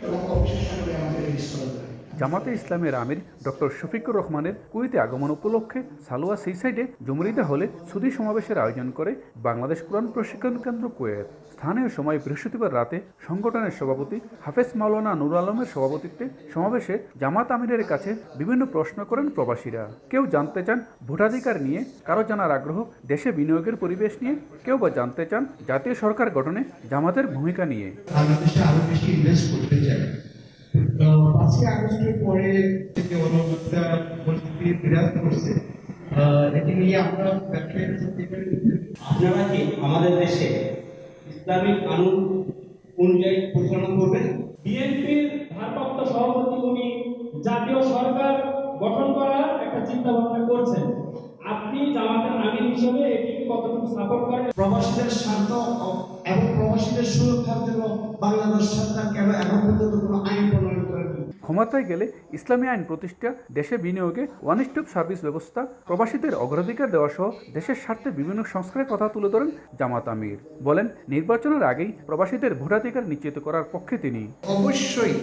এবং অবিশ্বাস্য করে আমাদের রিলিজ করা যায়। জামাতে ইসলামের আমির ডক্টর শফিকুর রহমানের কুয়েতে আগমন উপলক্ষে সালোয়া সিসাইডে জুমরিদা হলে সুধী সমাবেশের আয়োজন করে বাংলাদেশ কোরআন প্রশিক্ষণ কেন্দ্র কুয়েত। স্থানীয় সময় বৃহস্পতিবার রাতে সংগঠনের সভাপতি হাফেজ মাওলানা নুর আলমের সভাপতিত্বে সমাবেশে জামাত আমিরের কাছে বিভিন্ন প্রশ্ন করেন প্রবাসীরা। কেউ জানতে চান ভোটাধিকার নিয়ে, কারো জানার আগ্রহ দেশে বিনিয়োগের পরিবেশ নিয়ে, কেউ বা জানতে চান জাতীয় সরকার গঠনে জামাতের ভূমিকা নিয়ে। বাংলাদেশে আরো বেশি ইনভেস্ট করতে চাই। 5ই আগস্টের পরে যে অনিয়মিততা পরিস্থিতি বিরাজ করছে, এটি নিয়ে আমরা ব্যবসায়ীরা আপনারা কি আমাদের দেশে ইসলামিক কানুন অনুযায়ী পরিচালনা করবেন? বিএনপির ভারপ্রাপ্ত সভাপতি উনি জাতীয় সরকার গঠন করার একটা চিন্তা ভাবনা করছেন। আপনি জামাতের আমির হিসেবে এটিকে কতটুকু সাপোর্ট করেন? প্রবাসীদের স্বার্থ এবং প্রবাসীদের সুরক্ষার জন্য বাংলাদেশ সরকার কেন এখন পর্যন্ত কোনো আইন প্রণয়ন করেনি। ক্ষমতায় গেলে ইসলামী আইন প্রতিষ্ঠা, দেশে বিনিয়োগে ওয়ান স্টপ সার্ভিস ব্যবস্থা, প্রবাসীদের অগ্রাধিকার দেওয়া সহ দেশের স্বার্থে বিভিন্ন সংস্কারের কথা তুলে ধরেন জামাত আমির। বলেন, নির্বাচনের আগেই প্রবাসীদের ভোটাধিকার নিশ্চিত করার পক্ষে তিনি। অবশ্যই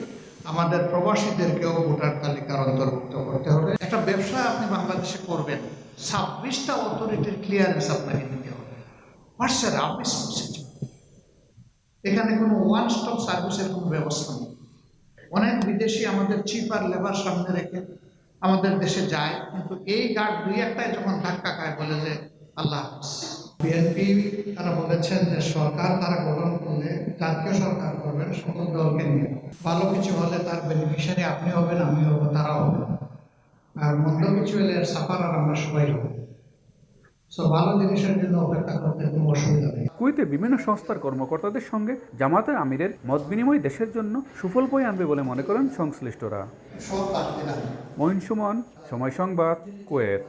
আমাদের প্রবাসীদেরকেও ভোটার তালিকার অন্তর্ভুক্ত করতে হবে। একটা ব্যবসা আপনি বাংলাদেশে করবেন, 26টা অথরিটির ক্লিয়ারেন্স আপনাকে নিতে হবে। এখানে কোনো ওয়ান স্টপ সার্ভিসের কোনো ব্যবস্থা নেই। অনেক বিদেশি আমাদের চিপার লেবার সামনে রেখে আমাদের দেশে যায়, কিন্তু এই গার্ড দুই একটাই যখন ধাক্কা খায় বলে যে আল্লাহ হাফেজ। বিএনপি তারা বলেছেন যে সরকার তারা গঠন করলে জাতীয় সরকার করবেন সকল দলকে নিয়ে। ভালো কিছু হলে তার বেনিফিশিয়ারি আপনি হবেন, আমি হব, তারাও হবে। আর মন্দ কিছু হলে সাফার আর আমরা সবাই হব। ভালো জিনিসের জন্য অপেক্ষা করতে কোনো অসুবিধা নেই। কুয়েতে বিভিন্ন সংস্থার কর্মকর্তাদের সঙ্গে জামাতে আমিরের মত বিনিময় দেশের জন্য সুফল বয়ে আনবে বলে মনে করেন সংশ্লিষ্টরা। মঈন সুমন, সময় সংবাদ, কুয়েত।